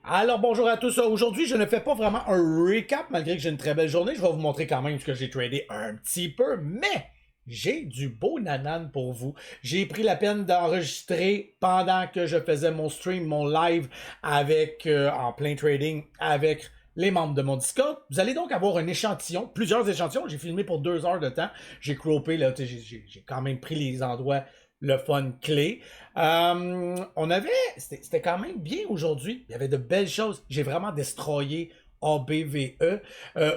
Alors bonjour à tous. Aujourd'hui, je ne fais pas vraiment un recap malgré que j'ai une très belle journée. Je vais vous montrer quand même ce que j'ai tradé un petit peu, mais j'ai du beau nanan pour vous. J'ai pris la peine d'enregistrer pendant que je faisais mon stream, mon live avec en plein trading avec les membres de mon Discord. Vous allez donc avoir un échantillon, plusieurs échantillons. J'ai filmé pour 2 heures de temps. J'ai croppé, là, j'ai quand même pris les endroits le fun clé. C'était quand même bien aujourd'hui. Il y avait de belles choses. J'ai vraiment destroyé ABVE.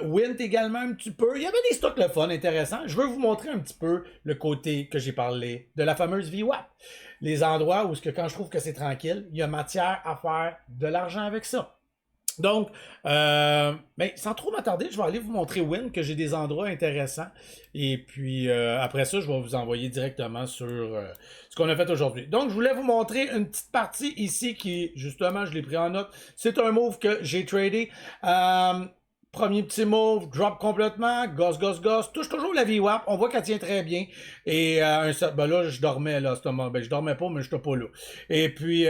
Wint également un petit peu. Il y avait des stocks le fun intéressants. Je veux vous montrer un petit peu le côté que j'ai parlé de la fameuse VWAP. Les endroits où quand je trouve que c'est tranquille, il y a matière à faire de l'argent avec ça. Donc, mais sans trop m'attarder, je vais aller vous montrer Win, que j'ai des endroits intéressants. Et puis, après ça, je vais vous envoyer directement sur ce qu'on a fait aujourd'hui. Donc, je voulais vous montrer une petite partie ici qui, justement, je l'ai pris en note. C'est un move que j'ai tradé. Premier petit move, drop complètement, gosse, touche toujours la VWAP, on voit qu'elle tient très bien. Et ben là, je dormais là, à ce moment. Ben, je dormais pas, mais je n'étais pas là. Et puis,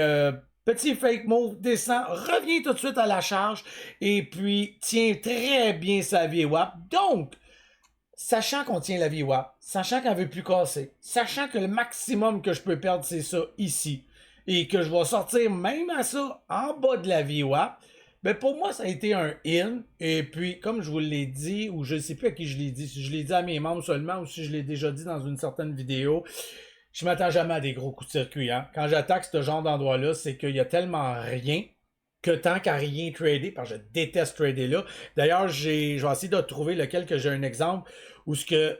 petit fake move, descend, revient tout de suite à la charge, et puis tient très bien sa VWAP. Donc, sachant qu'on tient la VWAP, sachant qu'elle ne veut plus casser, sachant que le maximum que je peux perdre, c'est ça ici, et que je vais sortir même à ça en bas de la VWAP, ben pour moi, ça a été un in. Et puis, comme je vous l'ai dit, ou je ne sais plus à qui je l'ai dit, si je l'ai dit à mes membres seulement, ou si je l'ai déjà dit dans une certaine vidéo, je m'attends jamais à des gros coups de circuit. Hein? Quand j'attaque ce genre d'endroit-là, c'est qu'il y a tellement rien que tant qu'à rien trader, parce que je déteste trader là. D'ailleurs, je vais essayer de trouver lequel que j'ai un exemple où c'est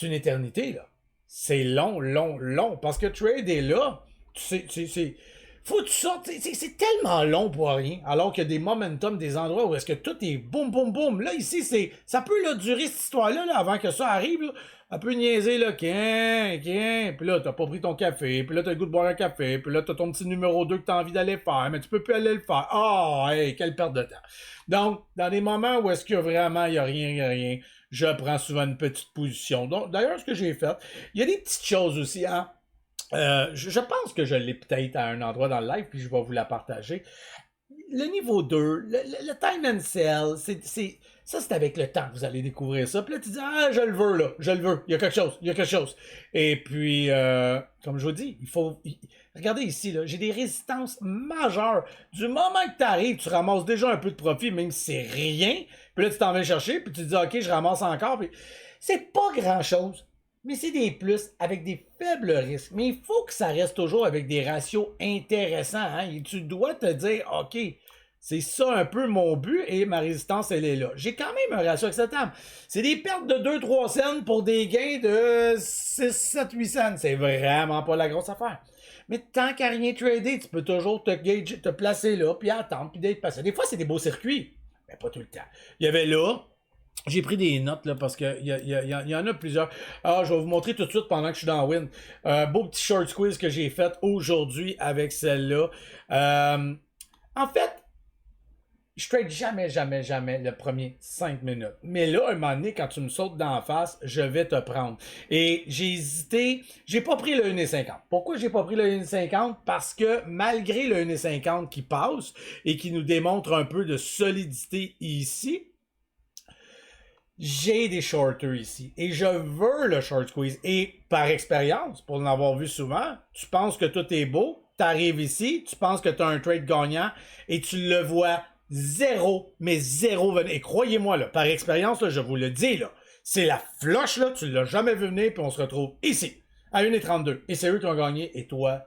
une éternité, là. C'est long. Parce que trader là, faut que tu sortes. C'est tellement long pour rien. Alors qu'il y a des momentum, des endroits où est-ce que tout est boum. Là, ici, ça peut là, durer cette histoire-là là, avant que ça arrive. Là. Un peu niaiser, là, puis là, t'as pas pris ton café, puis là, t'as le goût de boire un café, puis là, t'as ton petit numéro 2 que t'as envie d'aller faire, mais tu peux plus aller le faire. Ah, hey, quelle perte de temps. Donc, dans des moments où est-ce qu'il y a vraiment, il y a rien, je prends souvent une petite position. Donc, d'ailleurs, ce que j'ai fait, il y a des petites choses aussi, hein. Je pense que je l'ai peut-être à un endroit dans le live, puis je vais vous la partager. Le niveau 2, le time and sell, ça c'est avec le temps que vous allez découvrir ça. Puis là, tu dis, ah, je le veux, là, je le veux, il y a quelque chose. Et puis, comme je vous dis, regardez ici, là, j'ai des résistances majeures. Du moment que tu arrives, tu ramasses déjà un peu de profit, même si c'est rien. Puis là, tu t'en vas chercher, puis tu te dis, ok, je ramasse encore. Puis c'est pas grand-chose. Mais c'est des plus avec des faibles risques. Mais il faut que ça reste toujours avec des ratios intéressants. Hein? Et tu dois te dire, OK, c'est ça un peu mon but et ma résistance, elle est là. J'ai quand même un ratio acceptable. C'est des pertes de 2-3 cents pour des gains de 6-7-8 cents. C'est vraiment pas la grosse affaire. Mais tant qu'à rien trader, tu peux toujours te placer là, puis attendre, puis d'être passé. Des fois, c'est des beaux circuits. Mais pas tout le temps. Il y avait là, j'ai pris des notes là parce qu'il y en a plusieurs. Alors, je vais vous montrer tout de suite pendant que je suis dans Win. Beau petit short squeeze que j'ai fait aujourd'hui avec celle-là. En fait, je trade jamais le premier 5 minutes. Mais là, un moment donné, quand tu me sautes d'en face, je vais te prendre. Et j'ai hésité, j'ai pas pris le 1,50. Pourquoi j'ai pas pris le 1,50? Parce que malgré le 1,50 qui passe et qui nous démontre un peu de solidité ici, j'ai des shorters ici et je veux le short squeeze. Et par expérience, pour l'avoir vu souvent, tu penses que tout est beau, tu arrives ici, tu penses que tu as un trade gagnant et tu le vois zéro, mais zéro venir. Et croyez-moi, là, par expérience, là, je vous le dis, là, c'est la floche, là, tu l'as jamais vu venir, puis on se retrouve ici, à 1,32. Et c'est eux qui ont gagné, et toi,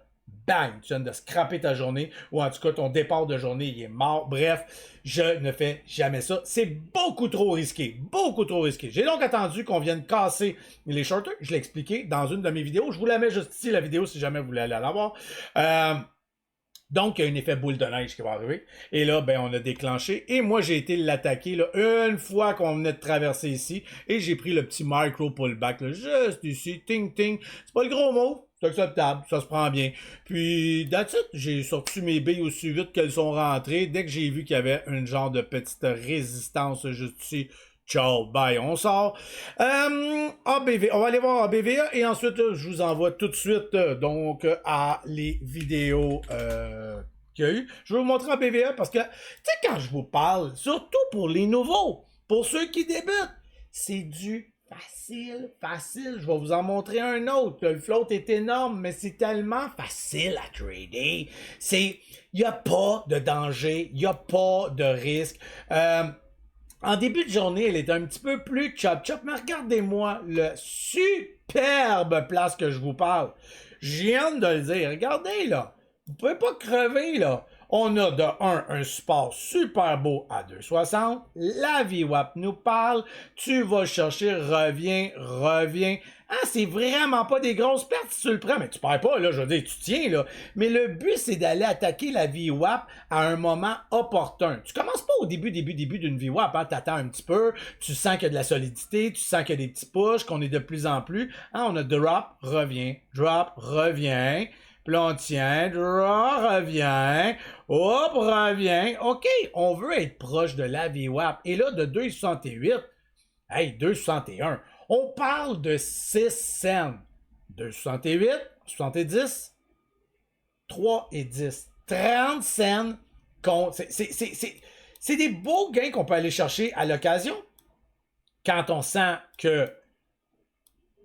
bang, tu viens de scraper ta journée, ou en tout cas, ton départ de journée, il est mort. Bref, je ne fais jamais ça. C'est beaucoup trop risqué. J'ai donc attendu qu'on vienne casser les shorters. Je l'ai expliqué dans une de mes vidéos. Je vous la mets juste ici, la vidéo, si jamais vous voulez aller la voir. Donc, il y a un effet boule de neige qui va arriver. Et là, ben, on a déclenché. Et moi, j'ai été l'attaquer, là, une fois qu'on venait de traverser ici. Et j'ai pris le petit micro pullback, là, juste ici. Ting. C'est pas le gros mot. C'est acceptable. Ça se prend bien. Puis, that's it. J'ai sorti mes billes aussi vite qu'elles sont rentrées. Dès que j'ai vu qu'il y avait une genre de petite résistance juste ici, ciao, bye, on sort. ABV, on va aller voir ABVA et ensuite je vous envoie tout de suite donc à les vidéos qu'il y a eu. Je vais vous montrer en PVE parce que, tu sais, quand je vous parle, surtout pour les nouveaux, pour ceux qui débutent, c'est du facile, facile. Je vais vous en montrer un autre. Le float est énorme, mais c'est tellement facile à trader. Il n'y a pas de danger, il n'y a pas de risque. En début de journée, elle est un petit peu plus chop-chop, mais regardez-moi le superbe place que je vous parle. Je viens de le dire, regardez là. Vous pouvez pas crever là. On a de un support super beau à 2,60. La VWAP nous parle. Tu vas chercher, reviens. Ah, c'est vraiment pas des grosses pertes si tu le prends, mais tu perds pas, là, je veux dire, tu tiens, là. Mais le but, c'est d'aller attaquer la VWAP à un moment opportun. Tu commences pas au début d'une VWAP, hein, t'attends un petit peu, tu sens qu'il y a de la solidité, tu sens qu'il y a des petits pushs, qu'on est de plus en plus. Hein, on a drop, revient, puis là, on tient, drop, revient, hop, revient. OK, on veut être proche de la VWAP. Et là, de 2,68, hey, 2,61. On parle de 6 cents. 2,68, 70, 3 et 10. 30 cents. C'est des beaux gains qu'on peut aller chercher à l'occasion quand on sent que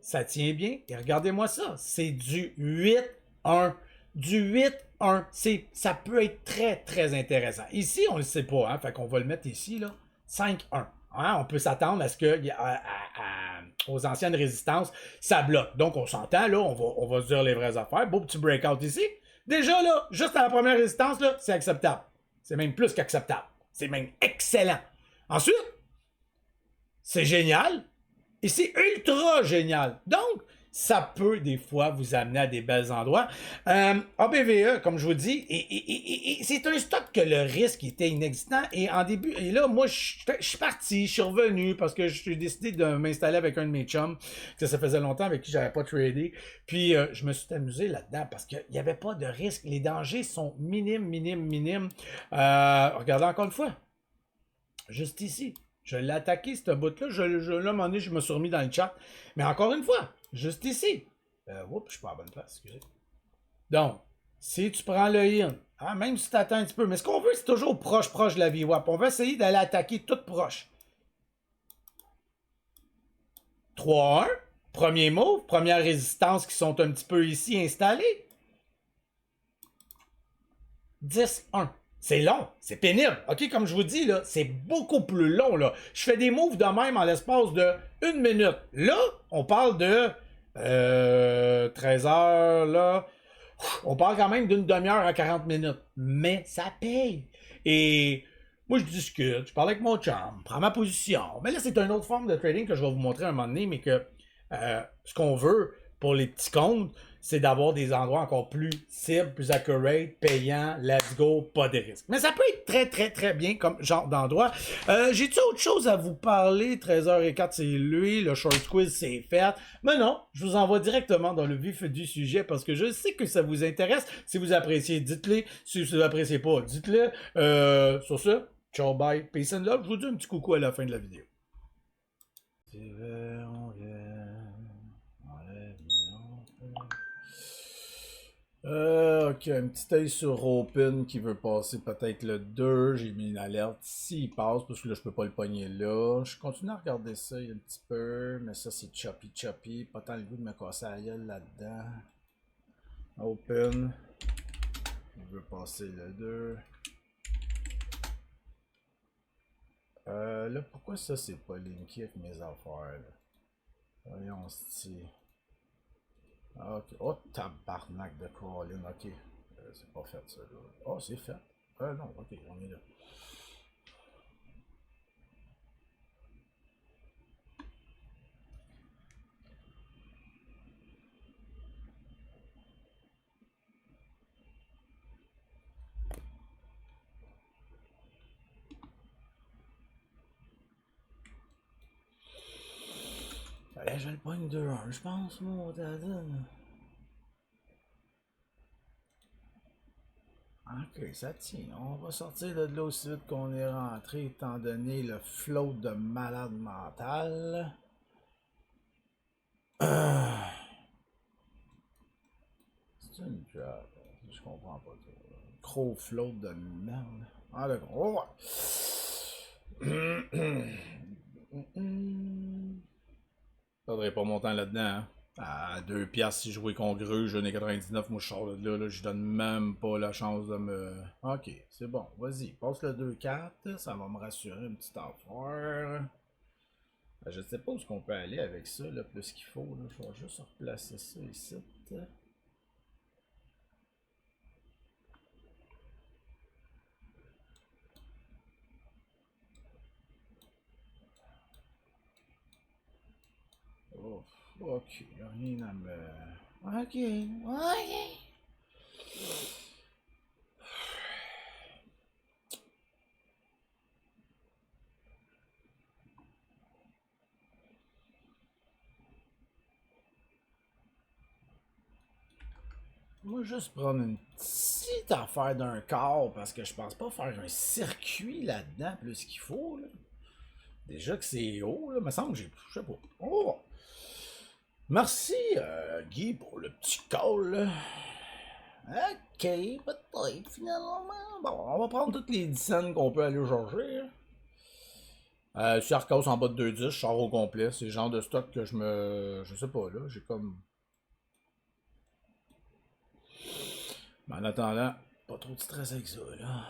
ça tient bien. Et regardez-moi ça. C'est du 8-1. Du 8-1. Ça peut être très, très intéressant. Ici, on ne le sait pas. Hein? Fait qu'on va le mettre ici, là. 5-1. Hein? On peut s'attendre à ce que aux anciennes résistances, ça bloque. Donc, on s'entend, là. On va se dire les vraies affaires. Beau petit breakout ici. Déjà, là, juste à la première résistance, là, c'est acceptable. C'est même plus qu'acceptable. C'est même excellent. Ensuite, c'est génial. Et c'est ultra génial. Donc, ça peut des fois vous amener à des bels endroits. ABVE, comme je vous dis, et c'est un stock que le risque était inexistant. Et en début, et là, moi, je suis parti, je suis revenu parce que j'ai décidé de m'installer avec un de mes chums, que ça faisait longtemps avec qui j'avais pas tradé. Puis, je me suis amusé là-dedans parce qu'il n'y avait pas de risque. Les dangers sont minimes. Regardez encore une fois. Juste ici. Je l'ai attaqué, ce bout-là. Là, à un moment donné, je me suis remis dans le chat. Mais encore une fois, juste ici. Oups, je suis pas à la bonne place, excusez. Donc, si tu prends le in, hein, même si tu attends un petit peu, mais ce qu'on veut, c'est toujours proche de la VWAP. On va essayer d'aller attaquer tout proche. 3-1, premier move, première résistance qui sont un petit peu ici installées. 10-1. C'est long, c'est pénible. OK, comme je vous dis, là, c'est beaucoup plus long, là. Je fais des moves de même en l'espace de 1 minute. Là, on parle de 13 heures, là. On parle quand même d'une demi-heure à 40 minutes. Mais ça paye. Et moi, je discute, je parle avec mon chum, prends ma position. Mais là, c'est une autre forme de trading que je vais vous montrer un moment donné, mais que ce qu'on veut pour les petits comptes, c'est d'avoir des endroits encore plus cibles, plus accurate, payants, let's go, pas de risque. Mais ça peut être très bien comme genre d'endroit. J'ai-tu autre chose à vous parler? 13h04, c'est lui, le short quiz, c'est fait. Mais non, je vous envoie directement dans le vif du sujet parce que je sais que ça vous intéresse. Si vous appréciez, dites-le. Si vous appréciez pas, dites-le. Sur ce, ciao, bye, peace and love. Je vous dis un petit coucou à la fin de la vidéo. Ok, un petit œil sur Open qui veut passer peut-être le 2. J'ai mis une alerte s'il passe parce que là je peux pas le pogner là. Je continue à regarder ça un petit peu, mais ça c'est choppy. Pas tant le goût de me casser la gueule là-dedans. Open. Il veut passer le 2. Là, pourquoi ça c'est pas linké avec mes affaires là? Voyons, c'est. Ok. Oh, tabarnak de Colin. Ok. C'est pas fait ça là. Oh, c'est fait. Non, ok, on est là. Je le pogne 2-1, je pense, moi, ok, ça tient. On va sortir de là aussi vite qu'on est rentré, étant donné le float de malade mental. C'est une job. Je comprends pas tout. gros float de merde. Ah, d'accord. On va voir. Je perdrai pas mon temps là-dedans. Hein. À 2 piastres si je jouais congrue, je n'ai 99, moi je sors de là, je donne même pas la chance de me... Ok, c'est bon, vas-y, passe le 2-4, ça va me rassurer une petite affaire. Ben, je sais pas où est-ce qu'on peut aller avec ça, là, plus qu'il faut, là. Je vais juste replacer ça ici. Oh, ok, rien à me... Ok, ok. Moi, juste prendre une petite affaire d'un quart parce que je pense pas faire un circuit là-dedans plus qu'il faut. Là. Déjà que c'est haut, là, me semble que j'ai. Je sais pas. Oh. Merci, Guy, pour le petit call. Là. Ok, peut-être finalement. Bon, on va prendre toutes les 10 cents qu'on peut aller chercher. Si Arcos en bas de 2,10, je sors au complet. C'est le genre de stock que je me. Je sais pas, là. J'ai comme. Mais en attendant, pas trop de stress avec ça, là.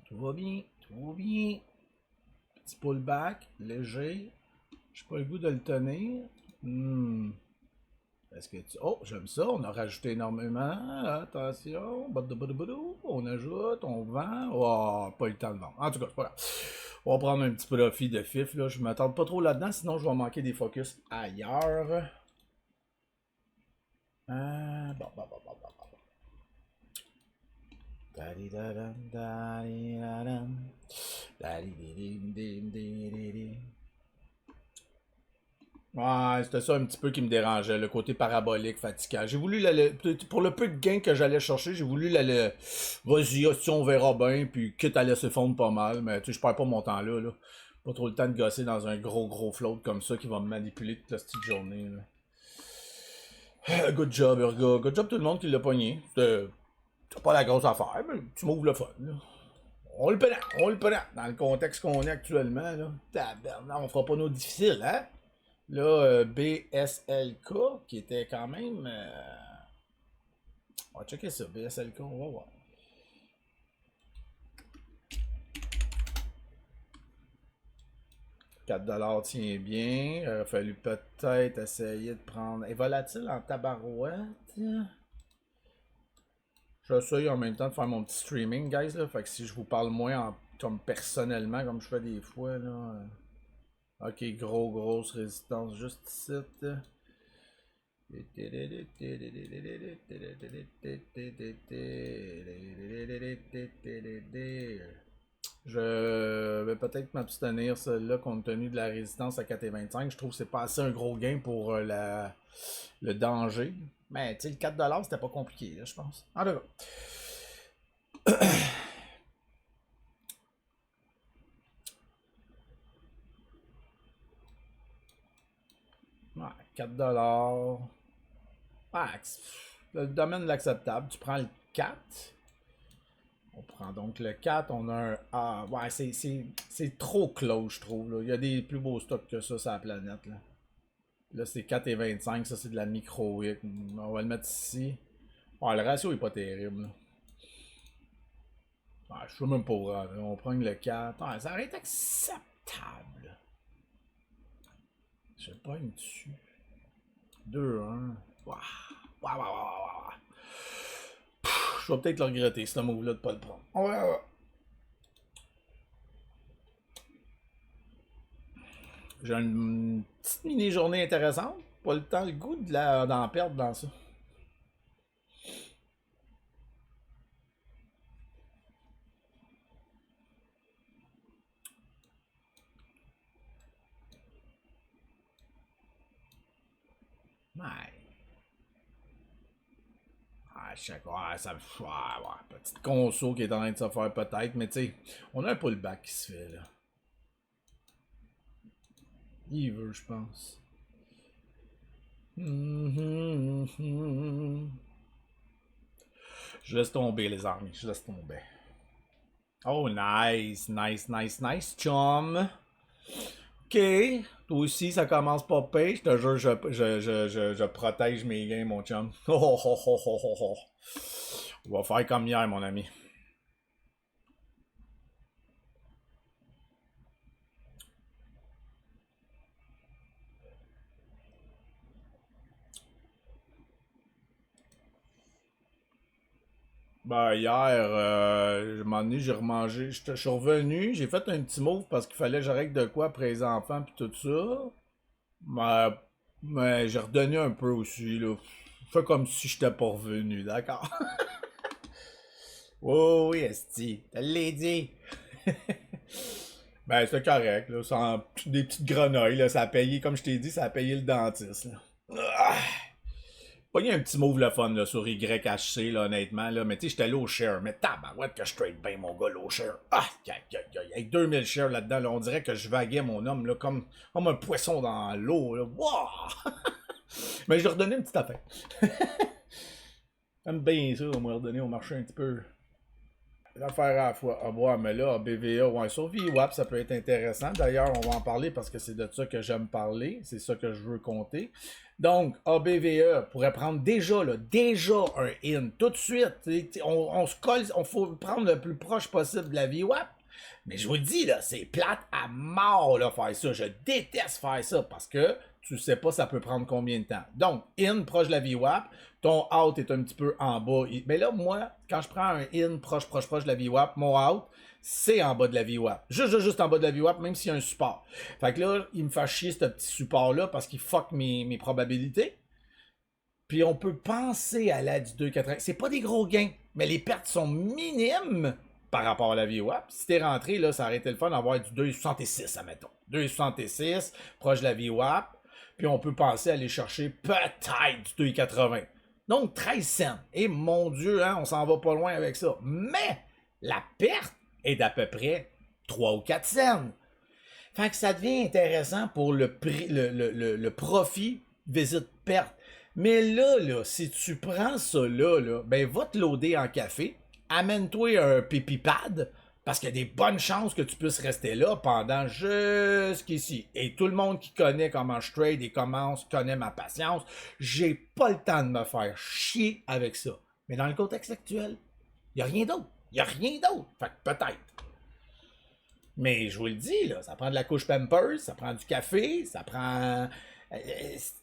Tout va bien, tout va bien. Petit pullback, léger. J'ai pas le goût de le tenir. Est-ce que tu... Oh, j'aime ça. On a rajouté énormément. Attention. On ajoute, on vend. Oh, pas eu le temps de vendre. En tout cas, c'est pas grave. On va prendre un petit profit de FIF. Là. Je m'attarde pas trop là-dedans, sinon je vais manquer des focus ailleurs. Bon. Ouais, c'était ça un petit peu qui me dérangeait, le côté parabolique, fatigant. J'ai voulu, pour le peu de gains que j'allais chercher, j'ai voulu vas-y, si on verra bien, puis quitte à laisser fondre pas mal, mais tu sais, je perds pas mon temps là, là. Pas trop le temps de gosser dans un gros float comme ça qui va me manipuler toute la petite journée, là. Good job, Urga. Good job tout le monde qui l'a pogné. C'est pas la grosse affaire, mais tu m'ouvres le fun, là. On le prend. Dans le contexte qu'on est actuellement, là. Tabarnak, on fera pas nos difficiles, hein? Là, BSLK, qui était quand même... On va checker ça, BSLK, on va voir. $4 tient bien. Il aurait fallu peut-être essayer de prendre... Est volatile en tabarouette? J'essaye en même temps de faire mon petit streaming, guys, là. Fait que si je vous parle moins comme personnellement, comme je fais des fois, là... Ok, grosse résistance juste ici. Je vais peut-être m'abstenir celle-là compte tenu de la résistance à 4,25. Je trouve que c'est pas assez un gros gain pour le danger. Mais tu sais, le 4$ c'était pas compliqué, là, je pense. En tout cas. Ouais, 4$. Ah, le domaine de l'acceptable. Tu prends le 4. On prend donc le 4. On a un A. Ouais, c'est trop close, je trouve. Là. Il y a des plus beaux stocks que ça sur la planète. Là c'est 4,25. Ça, c'est de la micro-wick. On va le mettre ici. Ouais, le ratio est pas terrible. Là. Ouais, je suis même pas au rang. On prend le 4. Ouais, ça aurait été acceptable. Je pas une dessus. 2-1. Waouh. Je vais peut-être le regretter, ce move-là, de pas le prendre. Ouais. J'ai une petite mini-journée intéressante. Pas le temps, le goût d'en perdre dans ça. Ouais. Ça me. Petite conso qui est en train de se faire peut-être, mais tu sais, on a un pullback qui se fait là. Il veut, je pense. Je laisse tomber, les amis. Je laisse tomber. Oh, nice, nice, nice, nice, chum. Ok, toi aussi, ça commence pas pire. Je te jure, je protège mes gains, mon chum. Oh, oh, oh, oh, oh, oh. On va faire comme hier, mon ami. Ben, hier, je m'en ai, j'ai remangé. Je suis revenu, j'ai fait un petit move parce qu'il fallait que j'arrête de quoi après les enfants puis tout ça. Mais, mais j'ai redonné un peu aussi, là. Fais comme si j'étais pas revenu, d'accord? Oh oui, esti, je l'ai dit. Ben, c'était correct, là. Sans des petites grenouilles, là. Ça a payé, comme je t'ai dit, ça a payé le dentiste, là. Ah! Pas eu un petit move le fun là, sur YHC, là, honnêtement, là. Mais tu sais, j'étais low share. Mais tabarouette que je trade bien, mon gars, low share. Ah, avec 2000 shares là-dedans, là, on dirait que je vaguais mon homme, là, comme un poisson dans l'eau, là. Wow! Mais je lui ai redonné une petite affaire. J'aime bien ça, on m'a redonné au marché un petit peu. L'affaire à la fois. Ah, ouais, mais là, BVA, ouais, sur VWAP, ça peut être intéressant. D'ailleurs, on va en parler parce que c'est de ça que j'aime parler. C'est ça que je veux compter. Donc, ABVE pourrait prendre déjà, là, déjà un in tout de suite. On se colle, on faut le prendre le plus proche possible de la VWAP. Mais je vous le dis, là, c'est plate à mort, là, faire ça. Je déteste faire ça parce que tu sais pas ça peut prendre combien de temps. Donc, in proche de la VWAP, ton out est un petit peu en bas. Mais là, moi, quand je prends un in proche de la VWAP, mon out, c'est en bas de la VWAP. Juste en bas de la VWAP, même s'il y a un support. Fait que là, il me fait chier ce petit support-là parce qu'il fuck mes probabilités. Puis on peut penser à l'aide du 2,80. C'est pas des gros gains, mais les pertes sont minimes par rapport à la VWAP. Si t'es rentré, là, ça aurait été le fun d'avoir du 2,66, admettons. 2,66, proche de la VWAP. Puis on peut penser à aller chercher peut-être du 2,80. Donc 13 cents. Et mon Dieu, hein, on s'en va pas loin avec ça. Mais la perte est d'à peu près 3 ou 4 cents. Fait que ça devient intéressant pour le prix, le profit visite-perte. Mais là, si tu prends ça là, ben va te loader en café, amène-toi un pipi pad, parce qu'il y a des bonnes chances que tu puisses rester là pendant jusqu'ici. Et tout le monde qui connaît comment je trade et connaît ma patience, j'ai pas le temps de me faire chier avec ça. Mais dans le contexte actuel, il n'y a rien d'autre. Il n'y a rien d'autre. Fait que peut-être. Mais je vous le dis, là, ça prend de la couche Pampers, ça prend du café, ça prend...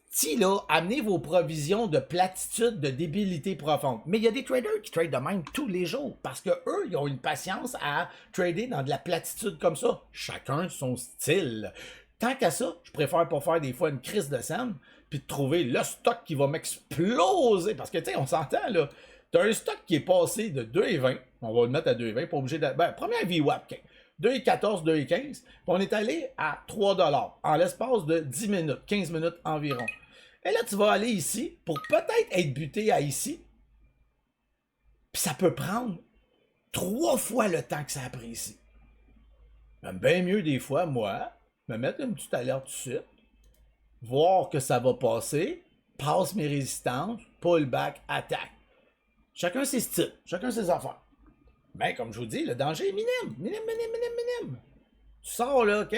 Si, là, amenez vos provisions de platitude, de débilité profonde. Mais il y a des traders qui tradent de même tous les jours parce que eux, ils ont une patience à trader dans de la platitude comme ça. Chacun son style. Tant qu'à ça, je préfère pas faire des fois une crise de scène puis de trouver le stock qui va m'exploser. Parce que, tu sais, on s'entend, là. T'as un stock qui est passé de 2,20. On va le mettre à 2,20. Pas obligé de... Ben, première VWAP, 2,14, 2,15. Puis on est allé à 3$ en l'espace de 10 minutes, 15 minutes environ. Et là, tu vas aller ici pour peut-être être buté à ici. Puis ça peut prendre 3 fois le temps que ça a pris ici. Même bien mieux des fois, moi, me mettre une petite alerte tout de suite, voir que ça va passer, passe mes résistances, pullback, attaque. Chacun ses styles, chacun ses affaires. Mais comme je vous dis, le danger est minime. Minime. Tu sors là, OK?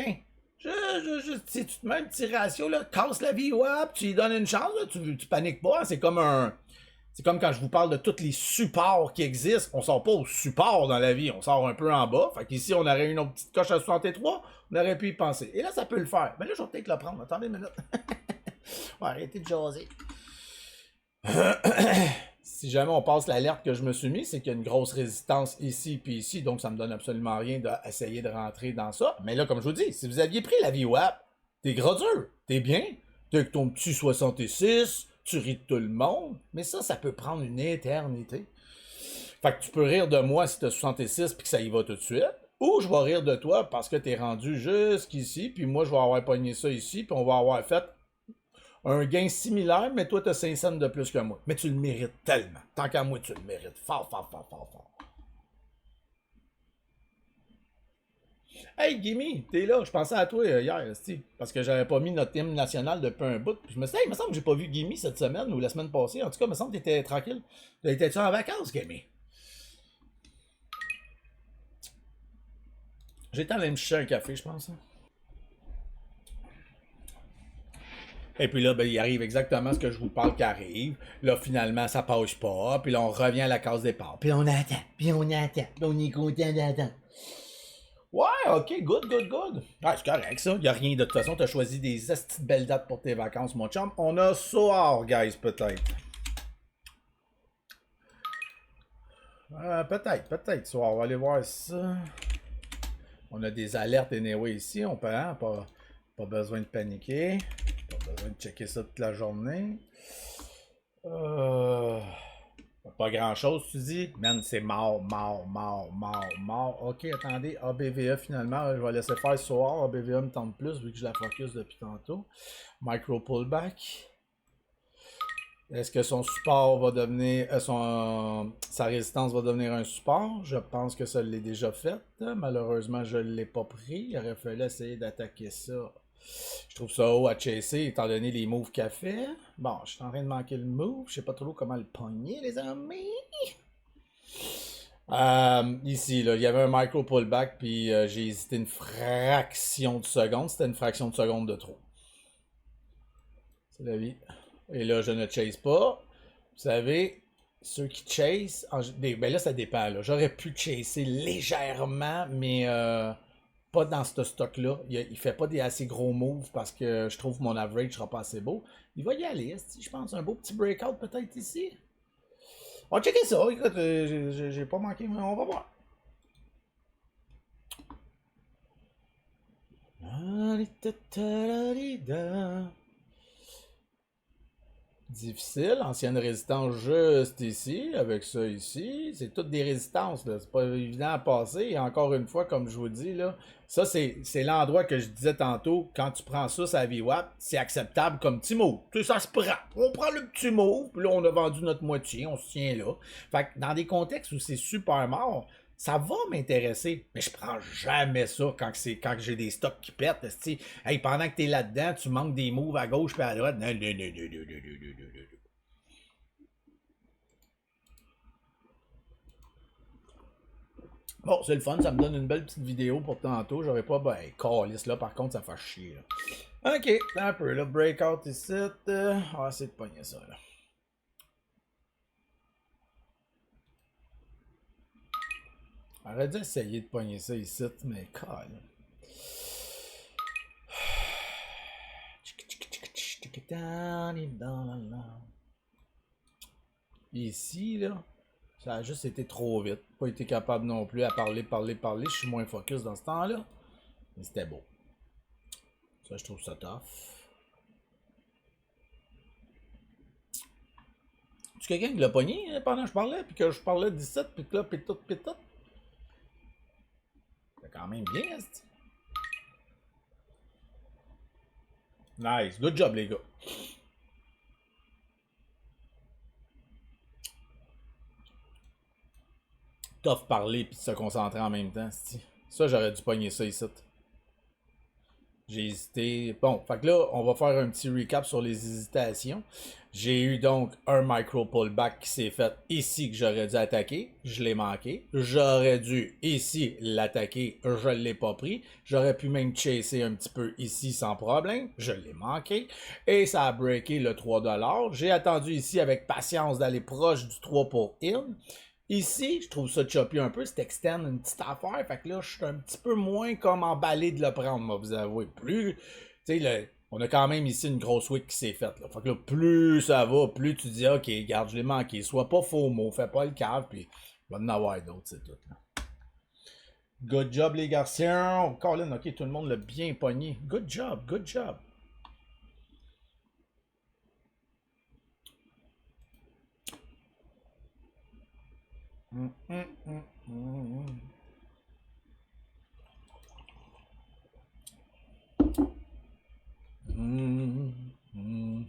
Tu te mets un petit ratio, là, casse la vie, ouais, tu lui donnes une chance, là, tu paniques pas. C'est comme quand je vous parle de tous les supports qui existent. On sort pas au support dans la vie, on sort un peu en bas. Fait qu'ici, on aurait une autre petite coche à 63, on aurait pu y penser. Et là, ça peut le faire. Mais là, je vais peut-être le prendre. Attendez une minute. On va arrêter de jaser. Si jamais on passe l'alerte que je me suis mis, c'est qu'il y a une grosse résistance ici puis ici, donc ça me donne absolument rien d'essayer de rentrer dans ça. Mais là, comme je vous dis, si vous aviez pris la VWAP, t'es gros dur, t'es bien, t'es avec ton petit 66, tu ris de tout le monde, mais ça peut prendre une éternité. Fait que tu peux rire de moi si t'as 66 puis que ça y va tout de suite, ou je vais rire de toi parce que t'es rendu jusqu'ici, puis moi je vais avoir pogné ça ici, puis on va avoir fait un gain similaire, mais toi, tu as 5 cents de plus que moi. Mais tu le mérites tellement. Tant qu'à moi, tu le mérites. Fort. Hey, Gimme, t'es là. Je pensais à toi hier, esti, parce que j'avais pas mis notre hymne national depuis un bout. Puis je me suis dit, hey, il me semble que j'ai pas vu Gimme cette semaine ou la semaine passée. En tout cas, il me semble que t'étais tranquille. T'étais-tu en vacances, Gimme? J'étais allé me chercher un café, je pense. Hein. Et puis là, ben, il arrive exactement ce que je vous parle qui arrive. Là, finalement, ça passe pas. Puis là, on revient à la case départ. Puis on attend. Puis on attend. Puis on est content d'attendre. Ouais, ok, good, good, good. Ah, c'est correct, ça. Y a rien de toute façon. T'as choisi des astis de belles dates pour tes vacances, mon chum. On a Soar, guys, peut-être. Peut-être, Soar. On va aller voir ça. On a des alertes anyway ici. On peut, hein, pas besoin de paniquer. Pas besoin de checker ça toute la journée. Euh... Pas grand chose, tu dis? Man, c'est mort, mort, mort, mort, mort. Ok, attendez. ABVE finalement, je vais laisser faire ce soir. ABVE me tente plus vu que je la focus depuis tantôt. Micro pullback. Est-ce que son support va devenir. Sa résistance va devenir un support? Je pense que ça l'est déjà fait. Malheureusement, je ne l'ai pas pris. Il aurait fallu essayer d'attaquer ça. Je trouve ça haut à chasser étant donné les moves qu'elle fait. Bon, je suis en train de manquer le move. Je sais pas trop comment le pogner, les amis. Ici, là, il y avait un micro pullback, puis j'ai hésité une fraction de seconde. C'était une fraction de seconde de trop. C'est la vie. Et là, je ne chase pas. Vous savez, ceux qui chase, ben là, ça dépend. Là. J'aurais pu chasser légèrement, mais pas dans ce stock-là. Il fait pas des assez gros moves parce que je trouve que mon average sera pas assez beau. Il va y aller, je pense. Un beau petit breakout peut-être ici. On va checker ça. Écoute, j'ai pas manqué, mais on va voir. Difficile, ancienne résistance juste ici, avec ça ici. C'est toutes des résistances, là. C'est pas évident à passer. Et encore une fois, comme je vous dis, là, ça, c'est l'endroit que je disais tantôt. Quand tu prends ça, ça VWAP, c'est acceptable comme petit mot. Tu sais, ça se prend. On prend le petit mot, puis là, on a vendu notre moitié, on se tient là. Fait que dans des contextes où c'est super mort, ça va m'intéresser, mais je prends jamais ça quand j'ai des stocks qui pètent. Hey, pendant que t'es là-dedans, tu manques des moves à gauche et à droite. Non, non, non, non, non, non, non, non, non. Bon, c'est le fun, ça me donne une belle petite vidéo pour tantôt. J'aurais pas, ben, calice là, par contre, ça fait chier, là. Ok, un peu, là, breakout ici. On va essayer de pogner ça, là. J'aurais dû essayer de pogner ça ici, mais calme. Ici, là, ça a juste été trop vite. Pas été capable non plus à parler, parler, parler. Je suis moins focus dans ce temps-là. Mais c'était beau. Ça, je trouve ça tough. Tu quelqu'un qui l'a pogné pendant que je parlais, puis que je parlais 17, puis que là, pis tout, pis tout. C'est quand même bien, c'est. Nice. Good job, les gars. Tough parler puis se concentrer en même temps, c'ti. Ça, j'aurais dû pogner ça ici. J'ai hésité. Bon, fait que là, on va faire un petit recap sur les hésitations. J'ai eu donc un micro pullback qui s'est fait ici que j'aurais dû attaquer. Je l'ai manqué. J'aurais dû ici l'attaquer. Je l'ai pas pris. J'aurais pu même chasser un petit peu ici sans problème. Je l'ai manqué. Et ça a breaké le 3$. J'ai attendu ici avec patience d'aller proche du 3 pour in. Ici, je trouve ça choppy un peu, c'est extend une petite affaire, fait que là, je suis un petit peu moins comme emballé de le prendre, moi, vous avouez. Plus, tu sais, on a quand même ici une grosse wick qui s'est faite, là. Fait que là, plus ça va, plus tu dis, ok, garde, je l'ai manqué, sois pas faux mot, fais pas le cave, puis il va en avoir d'autres, c'est tout, là. Good job, les garçons. Colin, ok, tout le monde l'a bien pogné. Good job, good job. Mm, mm, mm, mm. Mm, mm, mm.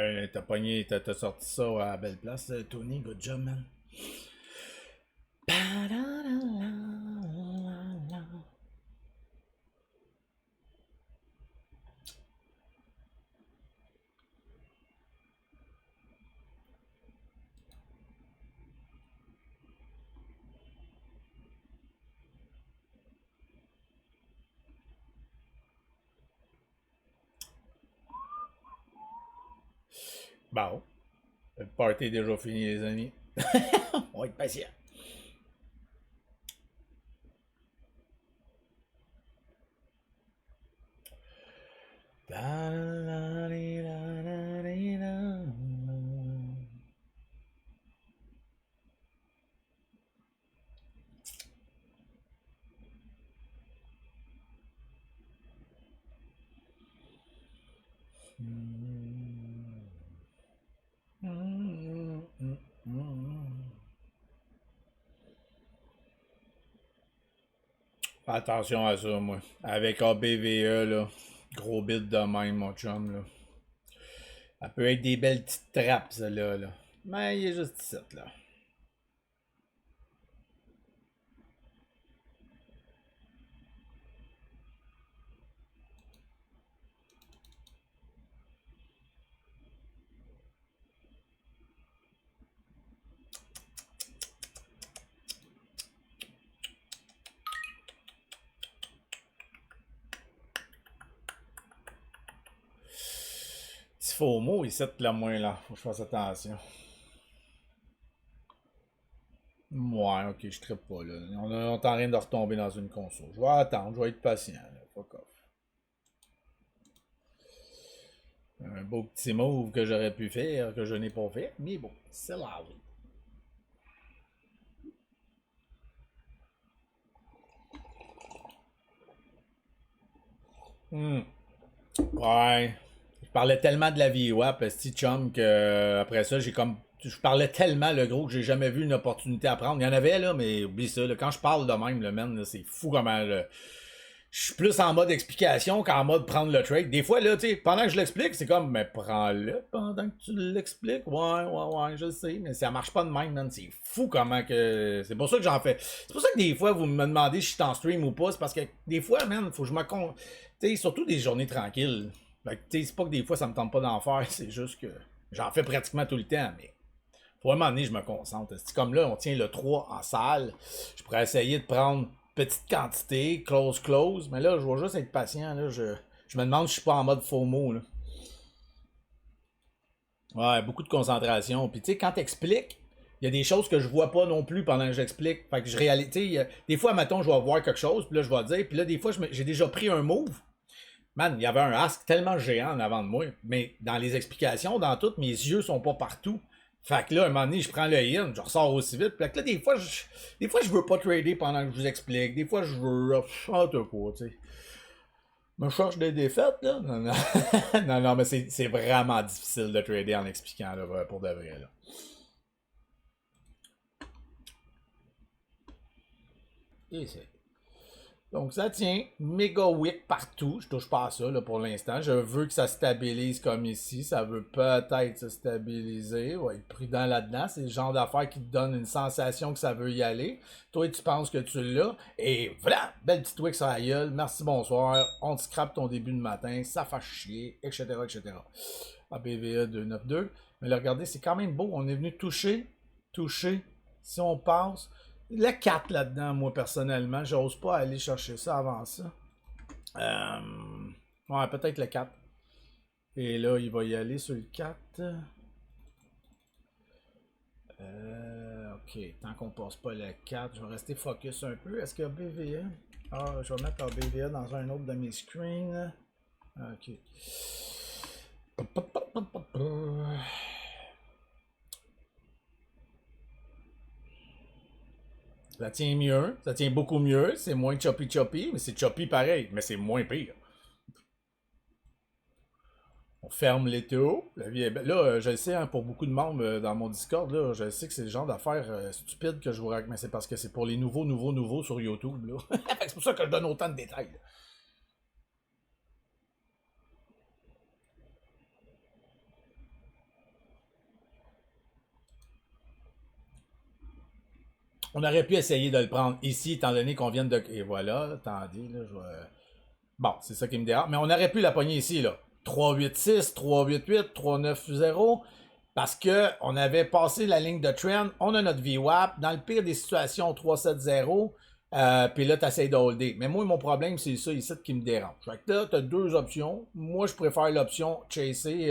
Ouais, t'as pogné, t'as sorti ça à la belle place, Tony. Good job, man. Bon, le party est déjà fini, les amis. On va être patient. Fais attention à ça, moi. Avec ABVE, là, gros bit de même, mon chum, là. Ça peut être des belles petites trappes, ça, là. Mais il est juste ici, là. Petit faux mot ici, là, moins, là. Faut que je fasse attention. Ouais, ok, je trippe pas, là. On est en train de retomber dans une console. Je vais attendre, je vais être patient, là. Fuck off. Un beau petit move que j'aurais pu faire, que je n'ai pas fait, mais bon, c'est la vie. Ouais. Je parlais tellement de la vie WAP, petit chum, que après ça, j'ai comme. Je parlais tellement, le gros, que j'ai jamais vu une opportunité à prendre. Il y en avait, là, mais oublie ça. Là, quand je parle de même, le man, là, c'est fou comment. Je suis plus en mode explication qu'en mode prendre le trade. Des fois, là, tu sais, pendant que je l'explique, c'est comme, mais prends-le pendant que tu l'expliques. Ouais, je le sais, mais ça marche pas de même, man. C'est fou comment que. C'est pour ça que j'en fais. C'est pour ça que des fois, vous me demandez si je suis en stream ou pas. C'est parce que des fois, man, faut que je me con. Tu sais, surtout des journées tranquilles. Fait que, tu sais, c'est pas que des fois, ça me tente pas d'en faire. C'est juste que j'en fais pratiquement tout le temps, mais. Pour un moment donné, je me concentre. C'est comme là, on tient le 3 en salle. Je pourrais essayer de prendre petite quantité, close, mais là, je vais juste être patient. Là, je me demande si je suis pas en mode FOMO. Là. Ouais, beaucoup de concentration. Puis tu sais, quand t'expliques, il y a des choses que je vois pas non plus pendant que j'explique. Fait que je réalise. Tu sais, des fois, mettons, je vais voir quelque chose, puis là, je vais dire, puis là, des fois, j'ai déjà pris un move. Man, il y avait un ask tellement géant en avant de moi. Mais dans les explications, dans tout, mes yeux sont pas partout. Fait que là, un moment donné, je prends le in, je ressors aussi vite. Puis là, des fois, je veux pas trader pendant que je vous explique. Des fois, je veux. Ah, t'as quoi, tu sais. Me cherche des défaites, là? Non, non, non, non, mais c'est vraiment difficile de trader en expliquant, là, pour de vrai, là. Et c'est Donc ça tient, méga wick partout. Je touche pas à ça là, pour l'instant. Je veux que ça stabilise comme ici. Ça veut peut-être se stabiliser. On va être prudent là-dedans. C'est le genre d'affaire qui te donne une sensation que ça veut y aller. Toi, tu penses que tu l'as. Et voilà, belle petite wick sur la gueule. Merci, bonsoir. On te scrape ton début de matin. Ça fait chier, etc., etc. ABVE 292. Mais là, regardez, c'est quand même beau. On est venu toucher. Si on passe, le 4 là-dedans, moi personnellement, j'ose pas aller chercher ça avant ça. Ouais, peut-être le 4. Et là, il va y aller sur le 4. Ok, tant qu'on passe pas le 4, je vais rester focus un peu. Est-ce qu'il y a BVA? Ah, je vais mettre BVA dans un autre de mes screens. Ok. Ça tient mieux, ça tient beaucoup mieux, c'est moins choppy, mais c'est choppy pareil, mais c'est moins pire. On ferme les taux. La vie est belle. Là, je le sais, hein, pour beaucoup de membres dans mon Discord, là, je sais que c'est le genre d'affaires stupides que je vous raconte, mais c'est parce que c'est pour les nouveaux sur YouTube. Là. C'est pour ça que je donne autant de détails. Là. On aurait pu essayer de le prendre ici, étant donné qu'on vient de... Et voilà, attendez, là, je vais... Bon, c'est ça qui me dérange. Mais on aurait pu la pogner ici, là. 386, 388, 390, parce que on avait passé la ligne de trend, on a notre VWAP, dans le pire des situations, 370, puis là, tu essaies de holder. Mais moi, mon problème, c'est ça ici qui me dérange. Fait que là, tu as deux options. Moi, je préfère l'option chasser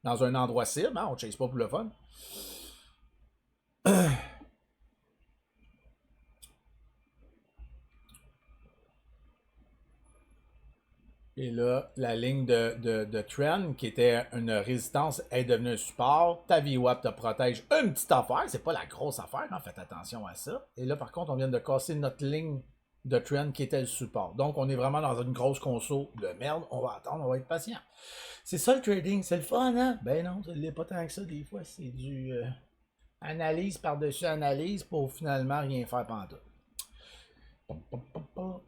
dans un endroit cible. Hein? On ne chase pas pour le fun. Et là, la ligne de trend, qui était une résistance, est devenue un support. Ta VWAP te protège une petite affaire. C'est pas la grosse affaire, mais faites attention à ça. Et là, par contre, on vient de casser notre ligne de trend qui était le support. Donc, on est vraiment dans une grosse conso de merde. On va attendre, on va être patient. C'est ça le trading, c'est le fun, hein? Ben non, ça l'est pas tant que ça. Des fois, c'est du analyse par-dessus analyse pour finalement rien faire pantoute.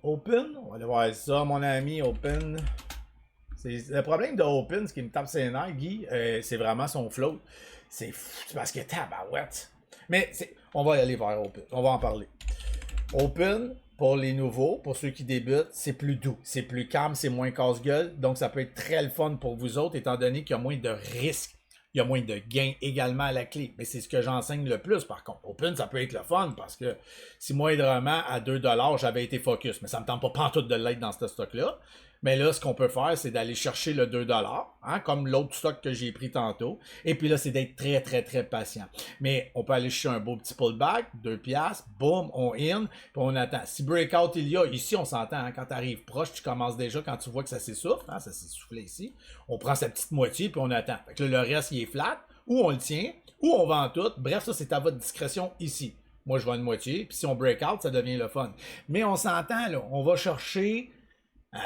Open, on va aller voir ça, mon ami, Open. Le problème de Open, ce qui me tape ses nerfs, Guy, c'est vraiment son float. C'est parce que tabarouette. Mais on va aller vers Open, on va en parler. Open, pour les nouveaux, pour ceux qui débutent, c'est plus doux, c'est plus calme, c'est moins casse-gueule. Donc ça peut être très le fun pour vous autres, étant donné qu'il y a moins de risques. Il y a moins de gains également à la clé. Mais c'est ce que j'enseigne le plus, par contre. Open, ça peut être le fun, parce que si moindrement, à 2$, j'avais été focus. Mais ça me tente pas pantoute de l'être dans ce stock-là. Mais là, ce qu'on peut faire, c'est d'aller chercher le 2$, hein, comme l'autre stock que j'ai pris tantôt. Et puis là, c'est d'être très, très, très patient. Mais on peut aller chercher un beau petit pullback, 2$, boum, on in, puis on attend. Si breakout il y a, ici, on s'entend, hein, quand tu arrives proche, tu commences déjà, quand tu vois que ça s'essouffle, hein, ça s'est soufflé ici, on prend sa petite moitié, puis on attend. Fait que là, le reste, il est flat, ou on le tient, ou on vend tout. Bref, ça, c'est à votre discrétion ici. Moi, je vends une moitié, puis si on breakout, ça devient le fun. Mais on s'entend, là, on va chercher...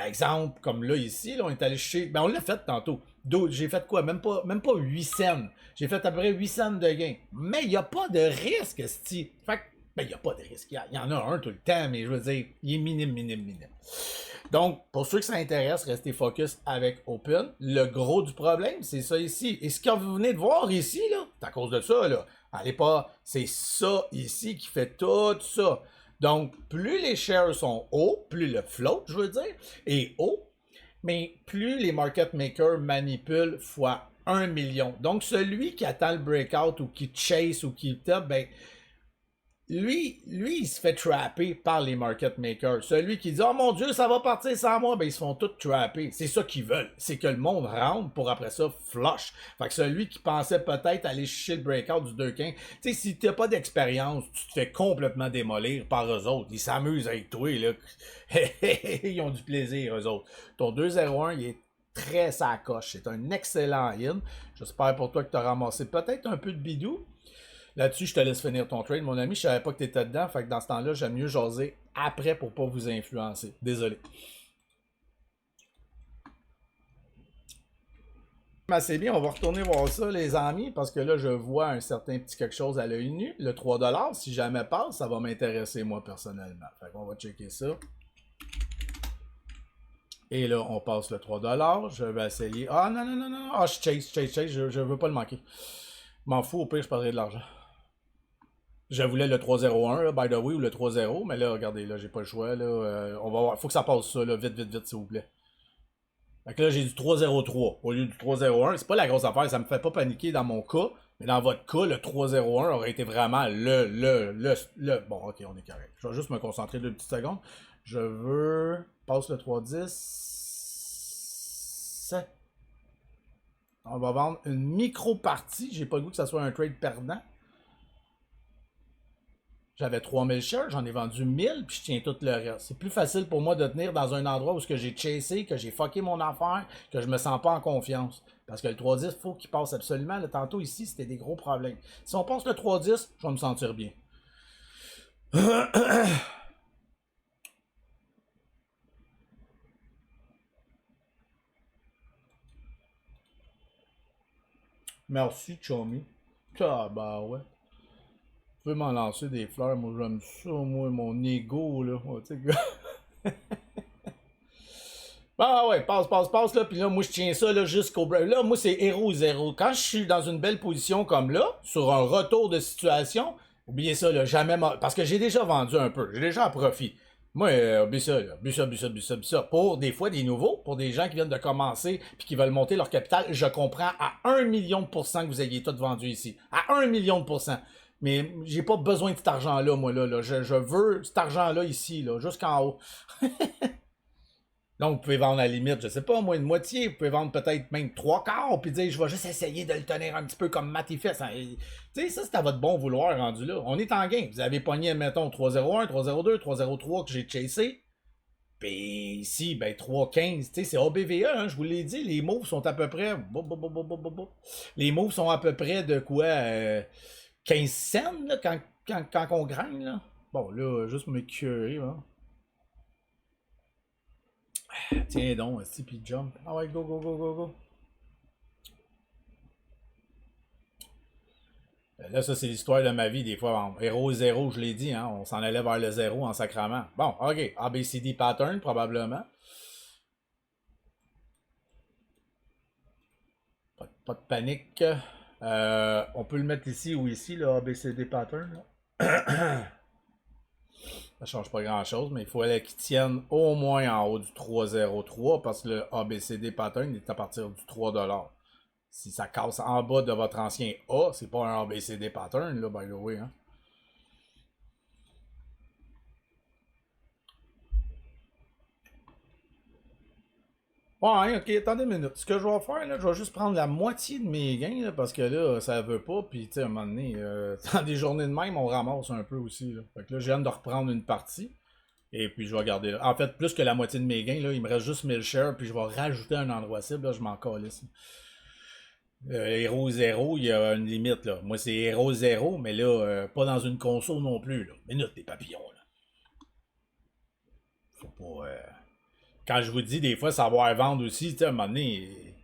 exemple, comme là, ici, là, on est allé chercher... Ben, on l'a fait tantôt. J'ai fait quoi? Même pas 8 cents. J'ai fait à peu près 8 cents de gain. Mais il n'y a pas de risque, c'ti. Fait que, ben, il n'y a pas de risque. Il y en a un tout le temps, mais je veux dire, il est minime, minime, minime. Donc, pour ceux que ça intéresse, restez focus avec Open. Le gros du problème, c'est ça ici. Et ce que vous venez de voir ici, là, c'est à cause de ça, là. Allez pas... C'est ça ici qui fait tout ça. Donc, plus les shares sont hauts, plus le float, je veux dire, est haut, mais plus les market makers manipulent fois 1 million. Donc, celui qui attend le breakout ou qui chase ou qui top, ben, lui, il se fait trapper par les market makers. Celui qui dit « Oh mon Dieu, ça va partir sans moi », ben ils se font tous trapper. C'est ça qu'ils veulent. C'est que le monde rentre pour après ça flush. Fait que celui qui pensait peut-être aller chercher le breakout du 2-15, tu sais, si t'as pas d'expérience, tu te fais complètement démolir par eux autres. Ils s'amusent avec toi, là. Ils ont du plaisir, eux autres. Ton 2-0-1, il est très sacoche. C'est un excellent in. J'espère pour toi que tu as ramassé peut-être un peu de bidou. Là-dessus, je te laisse finir ton trade, mon ami. Je savais pas que tu étais dedans. Fait que dans ce temps-là, j'aime mieux jaser après pour pas vous influencer. Désolé. C'est bien, on va retourner voir ça, les amis, parce que là, je vois un certain petit quelque chose à l'œil nu. Le 3$, si jamais passe, ça va m'intéresser, moi, personnellement. Fait qu'on va checker ça. Et là, on passe le 3$. Je vais essayer. Ah, non, non, non, non. Ah, je chase. Je veux pas le manquer. M'en fous, au pire, je perdrai de l'argent. Je voulais le 301, là, by the way, ou le 3-0, mais là, regardez, là, j'ai pas le choix, là. On va voir. Faut que ça passe ça, là, vite, vite, vite, s'il vous plaît. Fait que là, j'ai du 303 au lieu du 301. C'est pas la grosse affaire, ça me fait pas paniquer dans mon cas, mais dans votre cas, le 301 aurait été vraiment le... Bon, ok, on est correct. Je vais juste me concentrer 2 petites secondes. Je veux... Passe le 310. On va vendre une micro-partie. J'ai pas le goût que ça soit un trade perdant. J'avais 3000 shares, j'en ai vendu 1000, puis je tiens tout le reste. C'est plus facile pour moi de tenir dans un endroit où j'ai chassé, que j'ai fucké mon affaire, que je me sens pas en confiance. Parce que le 310, il faut qu'il passe absolument. Là, tantôt ici, c'était des gros problèmes. Si on passe le 310, je vais me sentir bien. Merci, Chomi. Ah, bah ouais. Tu peux m'en lancer des fleurs, moi j'aime ça, moi, mon ego, là. Oh, ah ouais, passe, là, puis là, moi je tiens ça là jusqu'au... Là, moi c'est héros 0. Quand je suis dans une belle position comme là, sur un retour de situation, Oubliez ça, là, jamais. Parce que j'ai déjà vendu un peu. J'ai déjà à profit. Moi, oublie ça, là. Oublie ça, oublie ça, oublie ça, oublie ça. Pour des fois des nouveaux, pour des gens qui viennent de commencer puis qui veulent monter leur capital, je comprends à 1 million de % que vous ayez tout vendu ici. À 1 million de %. Mais j'ai pas besoin de cet argent-là, moi, là. Je veux cet argent-là ici, là, jusqu'en haut. Donc, vous pouvez vendre à la limite, je sais pas, moi, une moitié. Vous pouvez vendre peut-être même 3/4, puis dire, je vais juste essayer de le tenir un petit peu comme Matt y fait. Tu sais, ça, c'est à votre bon vouloir rendu là. On est en game. Vous avez pogné, mettons, 3,01, 3,02, 3,03 que j'ai chassé. Puis ici, ben 3,15, tu sais, c'est ABVE, hein, je vous l'ai dit, les moves sont à peu près. Les moves sont à peu près de quoi 15 cents, là, quand on graine, là. Bon, là, juste me curer, hein. Tiens donc, si puis jump. Ah ouais, go, go, go, go, go. Là, ça, c'est l'histoire de ma vie, des fois. Héros zéro, je l'ai dit, hein, on s'en allait vers le zéro en sacrament. Bon, ok. ABCD pattern, probablement. Pas de panique. On peut le mettre ici ou ici, le ABCD pattern. Là. Ça change pas grand chose, mais il faut qu'il tienne au moins en haut du 3,03 parce que le ABCD pattern est à partir du 3$. Si ça casse en bas de votre ancien A, c'est pas un ABCD pattern, là, by the way. Hein. Ouais, ok, attendez une minute. Ce que je vais faire, là, je vais juste prendre la moitié de mes gains, là, parce que là, ça veut pas, puis tu sais, à un moment donné, dans des journées de même, on ramasse un peu aussi, là. Fait que là, je viens de reprendre une partie, et puis je vais garder là. En fait, plus que la moitié de mes gains, là, il me reste juste 1000 shares, puis je vais rajouter un endroit cible, là, je m'en calisse. Héros 0, il y a une limite, là. Moi, c'est Héros 0, mais là, pas dans une console non plus, là. Minute, les papillons, là. Faut pas... Quand je vous dis, des fois, savoir vendre aussi, tu sais, à un moment donné,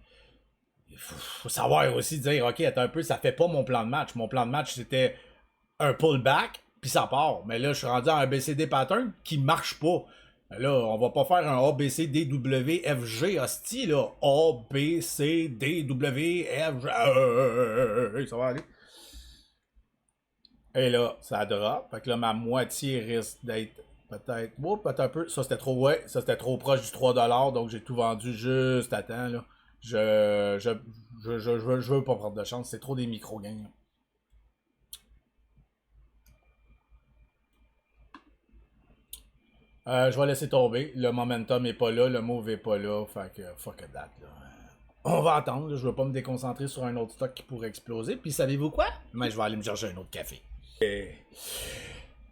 il faut savoir aussi dire, OK, attends un peu, ça fait pas mon plan de match. Mon plan de match, c'était un pullback, puis ça part. Mais là, je suis rendu à un BCD pattern qui marche pas. Là, on va pas faire un A, B, C, D, W, F, G, hostie, là. A, B, C, D, W, F, G. Ça va aller. Et là, ça drop. Fait que là, ma moitié risque d'être peut-être. Oh, peut-être un peu. Ça, c'était trop. Ouais, ça, c'était trop proche du 3$. Donc, j'ai tout vendu juste à temps, là. Je veux pas prendre de chance. C'est trop des micro-gains. Je vais laisser tomber. Le momentum est pas là. Le move est pas là. Fait que fuck that, là. On va attendre. Là. Je veux pas me déconcentrer sur un autre stock qui pourrait exploser. Puis, savez-vous quoi? Mais je vais aller me chercher un autre café.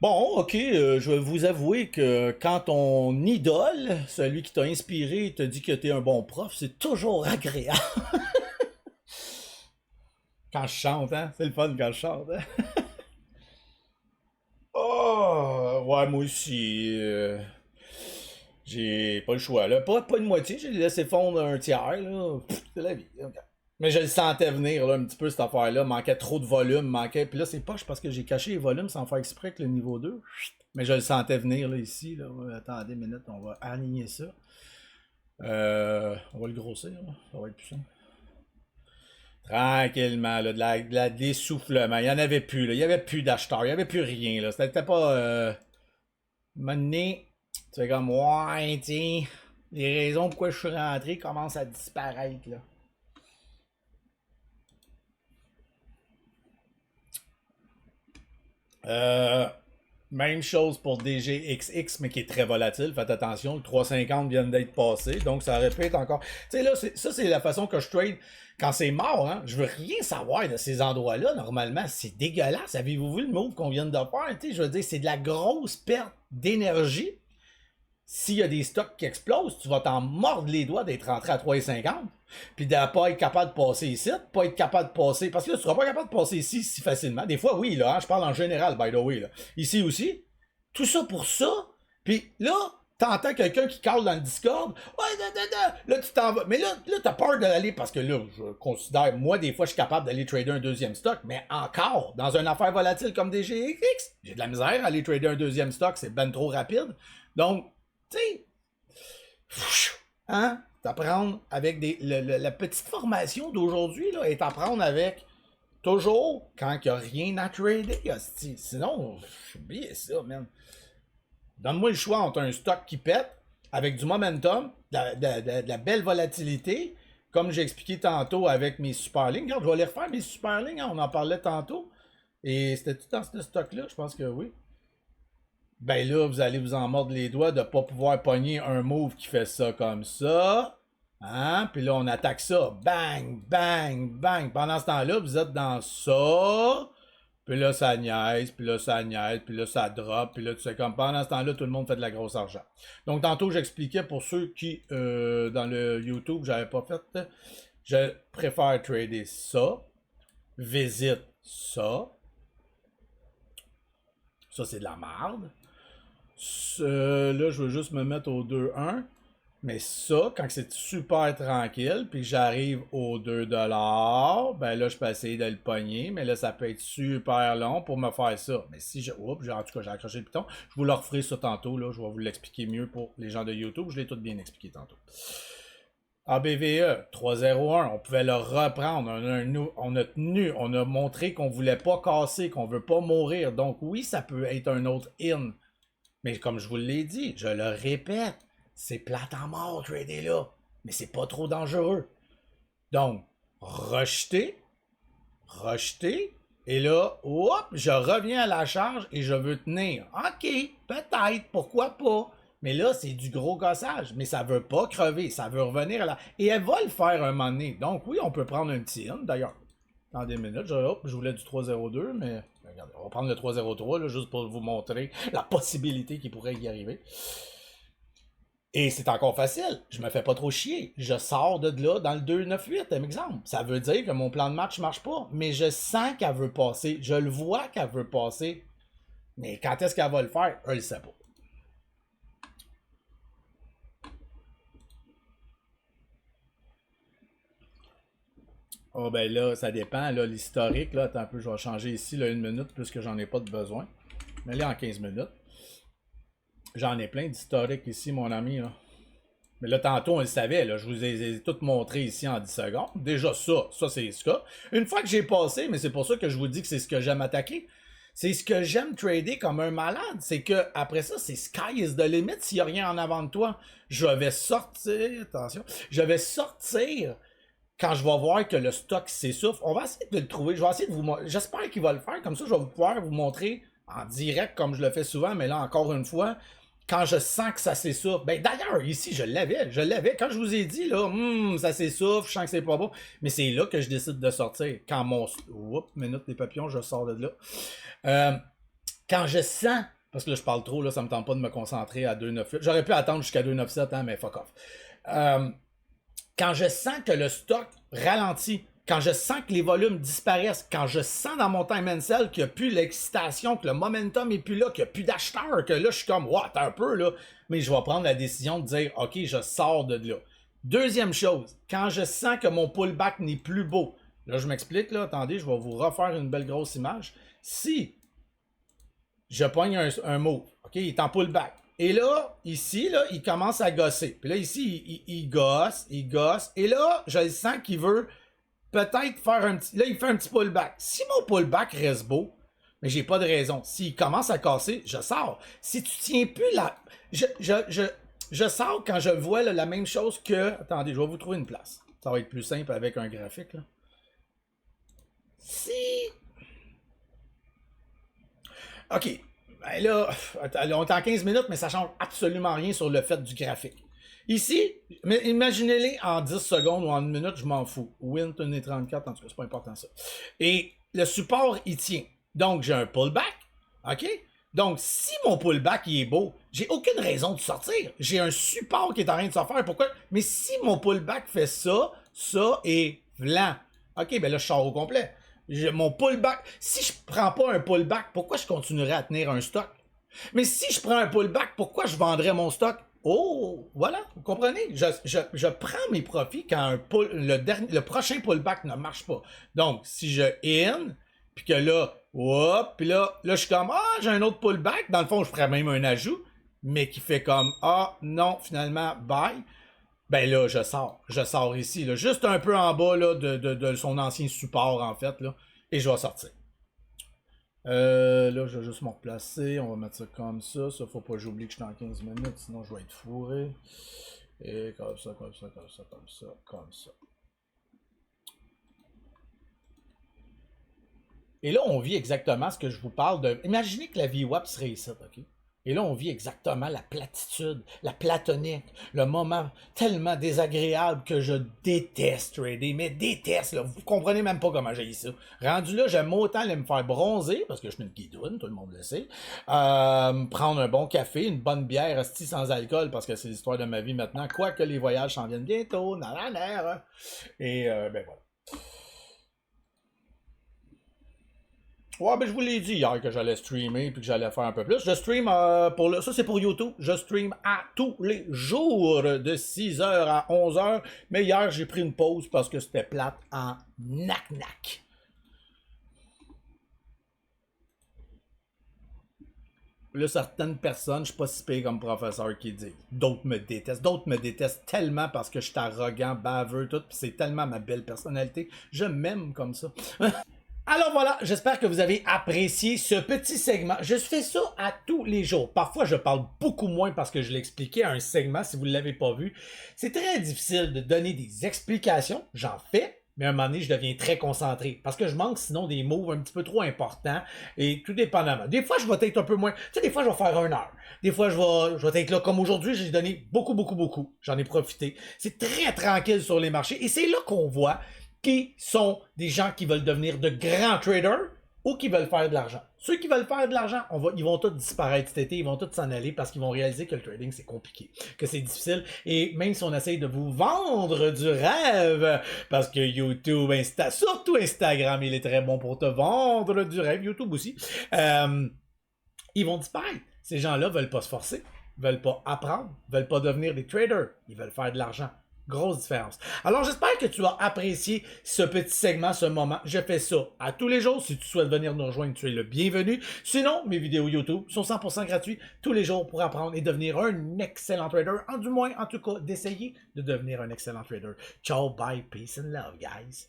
Bon, ok, je vais vous avouer que quand ton idole, celui qui t'a inspiré, te dit que t'es un bon prof, c'est toujours agréable. Quand je chante, hein? C'est le fun quand je chante, hein? Oh, ouais, moi aussi. J'ai pas le choix, là. Pas une moitié, j'ai laissé fondre un tiers, là. C'est la vie. Ok. Mais je le sentais venir, là, un petit peu, cette affaire-là. Manquait trop de volume, manquait. Puis là, c'est poche parce que j'ai caché les volumes sans faire exprès avec le niveau 2. Mais je le sentais venir, là, ici. Là. Attendez une minute, on va aligner ça. On va le grossir, là. Ça va être plus simple. Tranquillement, là, de l'essoufflement. Il n'y en avait plus, là. Il n'y avait plus d'acheteurs. Il n'y avait plus rien, là. C'était pas. Monnaie. Tu fais comme, ouais, tiens. Les raisons pourquoi je suis rentré commencent à disparaître, là. Euh, Même chose pour DGXX, mais qui est très volatile. Faites attention, le 350 vient d'être passé, donc ça répète encore. Tu sais, là, ça, c'est la façon que je trade quand c'est mort. Hein. Je veux rien savoir de ces endroits-là, normalement. C'est dégueulasse. Avez-vous vu le move qu'on vient de faire? Tu sais, je veux dire, c'est de la grosse perte d'énergie. S'il y a des stocks qui explosent, tu vas t'en mordre les doigts d'être rentré à 3,50. Puis de pas être capable de passer ici, pas être capable de passer. Parce que là, tu seras pas capable de passer ici si facilement. Des fois, oui, là, hein, je parle en général, by the way. Là. Ici aussi. Tout ça pour ça. Puis là, t'entends quelqu'un qui cale dans le Discord. Ouais, là, tu t'en vas. Mais là t'as peur d'aller parce que là, je considère, moi, des fois, je suis capable d'aller trader un deuxième stock. Mais encore, dans une affaire volatile comme des GXX, j'ai de la misère à aller trader un deuxième stock. C'est ben trop rapide. Donc, tu sais, hein, t'apprendre avec la petite formation d'aujourd'hui, là, est apprendre avec Toujours quand il n'y a rien à trader, hostie. Sinon, j'oublie ça, man. Donne-moi le choix entre un stock qui pète, avec du momentum, de la belle volatilité, comme j'ai expliqué tantôt avec mes super lignes. Regarde, je vais aller refaire mes super lignes, hein, on en parlait tantôt. Et c'était tout dans ce stock-là, je pense que oui. Ben là, vous allez vous en mordre les doigts de ne pas pouvoir pogner un move qui fait ça comme ça. Hein? Puis là, on attaque ça. Bang, bang, bang. Pendant ce temps-là, vous êtes dans ça. Puis là, ça niaise, puis là, ça niaise, puis là, ça drop, puis là, tu sais, comme pendant ce temps-là, tout le monde fait de la grosse argent. Donc, tantôt, j'expliquais pour ceux qui, dans le YouTube, j'avais pas fait, je préfère trader ça, visite ça. Ça, c'est de la merde. Là, je veux juste me mettre au 2-1. Mais ça, quand c'est super tranquille, puis que j'arrive aux 2$, ben là, je peux essayer de le pogner, mais là, ça peut être super long pour me faire ça. Mais si je. Oups, en tout cas, j'ai accroché le piton. Je vous le referai ça tantôt, là. Je vais vous l'expliquer mieux pour les gens de YouTube. Je l'ai tout bien expliqué tantôt. ABVE 301, on pouvait le reprendre. On a tenu, on a montré qu'on voulait pas casser, qu'on veut pas mourir. Donc oui, ça peut être un autre in. Mais comme je vous l'ai dit, je le répète, c'est plate en mort trader là. Mais c'est pas trop dangereux. Donc, rejeter. Et là, hop, je reviens à la charge et je veux tenir. OK, peut-être, pourquoi pas. Mais là, c'est du gros gossage. Mais ça veut pas crever. Ça veut revenir à la. Et elle va le faire un moment donné. Donc oui, on peut prendre un petit in. D'ailleurs, dans des minutes, je voulais du 3-0-2, mais regardez, on va prendre le 3-0-3 là, juste pour vous montrer la possibilité qu'il pourrait y arriver. Et c'est encore facile. Je me fais pas trop chier. Je sors de là dans le 2-9-8, un exemple. Ça veut dire que mon plan de match marche pas. Mais je sens qu'elle veut passer. Je le vois qu'elle veut passer. Mais quand est-ce qu'elle va le faire? Je le sais pas. Oh ben là, ça dépend. Là, l'historique, là, attends un peu, je vais changer ici là, 1 minute puisque j'en ai pas de besoin. Mais là, en 15 minutes. J'en ai plein d'historiques ici, mon ami. Là. Mais là, tantôt, on le savait. Là, je vous ai tout montré ici en 10 secondes. Déjà, ça c'est ce cas. Une fois que j'ai passé, mais c'est pour ça que je vous dis que c'est ce que j'aime attaquer. C'est ce que j'aime trader comme un malade. C'est que après ça, c'est sky is the limit s'il n'y a rien en avant de toi. Je vais sortir. Attention. Je vais sortir quand je vais voir que le stock s'essouffle. On va essayer de le trouver. Je vais essayer de vous montrer. J'espère qu'il va le faire. Comme ça, je vais pouvoir vous montrer en direct comme je le fais souvent. Mais là, encore une fois, quand je sens que ça s'essouffle. Ben d'ailleurs, ici, je l'avais. Quand je vous ai dit, là, ça s'essouffle, je sens que c'est pas bon. Mais c'est là que je décide de sortir. Quand mon. Oups, minute des papillons, je sors de là. Quand je sens. Parce que là, je parle trop, là, ça me tente pas de me concentrer à 2,98. J'aurais pu attendre jusqu'à 2,97, hein, mais fuck off. Quand je sens que le stock ralentit, quand je sens que les volumes disparaissent, quand je sens dans mon time and sell qu'il n'y a plus l'excitation, que le momentum n'est plus là, qu'il n'y a plus d'acheteurs, que là, je suis comme, what, un peu, là. Mais je vais prendre la décision de dire, OK, je sors de là. Deuxième chose, quand je sens que mon pullback n'est plus beau, là, je m'explique, là, attendez, je vais vous refaire une belle grosse image. Si je pogne un mot, OK, il est en pullback. Et là, ici, là, il commence à gosser. Puis là, ici, il gosse. Et là, je sens qu'il veut peut-être faire un petit. Là, il fait un petit pullback. Si mon pullback reste beau, mais j'ai pas de raison. S'il commence à casser, je sors. Si tu tiens plus là. Je sors quand je vois là, la même chose que. Attendez, je vais vous trouver une place. Ça va être plus simple avec un graphique. Là. Si. OK. Ben là, on est en 15 minutes, mais ça change absolument rien sur le fait du graphique. Ici, imaginez-les en 10 secondes ou en 1 minute, je m'en fous. Win 34, en tout cas, c'est pas important ça. Et le support, il tient. Donc, j'ai un pullback. OK? Donc, si mon pullback il est beau, j'ai aucune raison de sortir. J'ai un support qui est en train de se faire. Pourquoi? Mais si mon pullback fait ça, ça et blanc. OK, ben là, je sors au complet. Mon pullback, si je prends pas un pullback, pourquoi je continuerais à tenir un stock? Mais si je prends un pullback, pourquoi je vendrais mon stock? Oh, voilà, vous comprenez? Je prends mes profits quand le prochain pullback ne marche pas. Donc, si je in, puis que là, hop, puis là, je suis comme, j'ai un autre pullback. Dans le fond, je ferais même un ajout, mais qui fait comme, non, finalement, bye. Ben là, je sors ici, là, juste un peu en bas là, de son ancien support, en fait. Là. et je vais sortir. Là, je vais juste me replacer. On va mettre ça comme ça. Ça, faut pas que j'oublie que je suis en 15 minutes, sinon je vais être fourré. Et comme ça, comme ça, comme ça, comme ça, comme ça. Et là, on vit exactement ce que je vous parle de. Imaginez que la VWAP serait ici, OK? Et là, on vit exactement la platitude, la platonique, le moment tellement désagréable que je déteste trader, mais déteste, là. Vous comprenez même pas comment j'ai ça. Rendu là, j'aime autant aller me faire bronzer, parce que je suis une guidoune, tout le monde le sait. Prendre un bon café, une bonne bière, hostie sans alcool, parce que c'est l'histoire de ma vie maintenant. Quoique les voyages s'en viennent bientôt, nanana. Et ben voilà. Ouais, ben je vous l'ai dit hier que j'allais streamer puis que j'allais faire un peu plus. Je stream ça c'est pour YouTube. Je stream à tous les jours de 6h à 11h. Mais hier, j'ai pris une pause parce que c'était plate en nac-nac. Là, certaines personnes, je suis pas si payé comme professeur qui dit. D'autres me détestent. D'autres me détestent tellement parce que je suis arrogant, baveux, tout. Puis c'est tellement ma belle personnalité. Je m'aime comme ça. Alors voilà, j'espère que vous avez apprécié ce petit segment. Je fais ça à tous les jours. Parfois, je parle beaucoup moins parce que je l'expliquais à un segment, si vous ne l'avez pas vu. C'est très difficile de donner des explications. J'en fais, mais à un moment donné, je deviens très concentré parce que je manque sinon des mots un petit peu trop importants et tout dépendamment. Des fois, je vais être un peu moins. Tu sais, des fois, je vais faire 1 heure. Des fois, je vais être là. Comme aujourd'hui, j'ai donné beaucoup, beaucoup, beaucoup. J'en ai profité. C'est très tranquille sur les marchés et c'est là qu'on voit qui sont des gens qui veulent devenir de grands traders ou qui veulent faire de l'argent. Ceux qui veulent faire de l'argent, ils vont tous disparaître cet été, ils vont tous s'en aller parce qu'ils vont réaliser que le trading, c'est compliqué, que c'est difficile. Et même si on essaye de vous vendre du rêve, parce que YouTube, surtout Instagram, il est très bon pour te vendre du rêve, YouTube aussi, ils vont disparaître. Ces gens-là veulent pas se forcer, veulent pas apprendre, veulent pas devenir des traders, ils veulent faire de l'argent. Grosse différence. Alors, j'espère que tu as apprécié ce petit segment, ce moment. Je fais ça à tous les jours. Si tu souhaites venir nous rejoindre, tu es le bienvenu. Sinon, mes vidéos YouTube sont 100% gratuits tous les jours pour apprendre et devenir un excellent trader. Du moins, en tout cas, d'essayer de devenir un excellent trader. Ciao, bye, peace and love, guys.